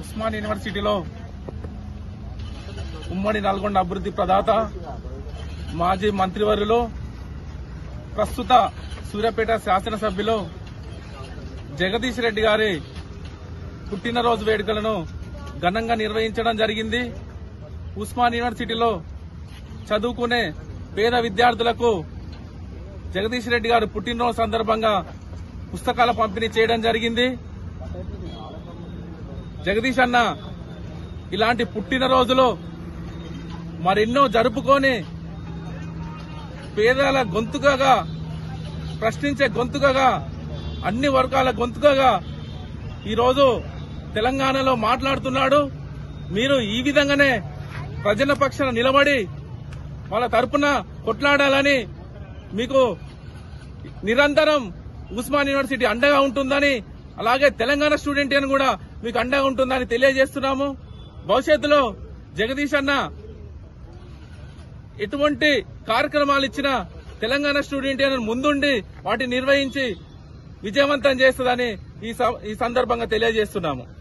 ఉస్మాన్ యూనివర్సిటీలో ఉమ్మడి నల్గొండ అభివృద్ధి ప్రదాత మాజీ మంత్రివర్యులు ప్రస్తుత సూర్యాపేట శాసనసభ్యులు జగదీష్ రెడ్డి గారి పుట్టినరోజు వేడుకలను ఘనంగా నిర్వహించడం జరిగింది. ఉస్మాన్ యూనివర్సిటీలో చదువుకునే పేద విద్యార్థులకు జగదీష్ రెడ్డి గారు పుట్టినరోజు సందర్భంగా పుస్తకాల పంపిణీ చేయడం జరిగింది. జగదీష్ అన్న ఇలాంటి పుట్టినరోజులు మరెన్నో జరుపుకొని పేదల గొంతుకగా, ప్రశ్నించే గొంతుకగా, అన్ని వర్గాల గొంతుకగా ఈరోజు తెలంగాణలో మాట్లాడుతున్నాడు. మీరు ఈ విధంగానే ప్రజల పక్షాన నిలబడి వాళ్ళ తరపున కొట్లాడాలని, మీకు నిరంతరం ఉస్మాన్ యూనివర్సిటీ అండగా ఉంటుందని, అలాగే తెలంగాణ స్టూడెంట్ అని కూడా మీకు అండగా ఉంటుందని తెలియజేస్తున్నాము. భవిష్యత్తులో జగదీష్ అన్న ఎటువంటి కార్యక్రమాలు ఇచ్చినా తెలంగాణ స్టూడెంట్ అని ముందుండి వాటిని నిర్వహించి విజయవంతం చేస్తుందని ఈ సందర్భంగా తెలియజేస్తున్నాము.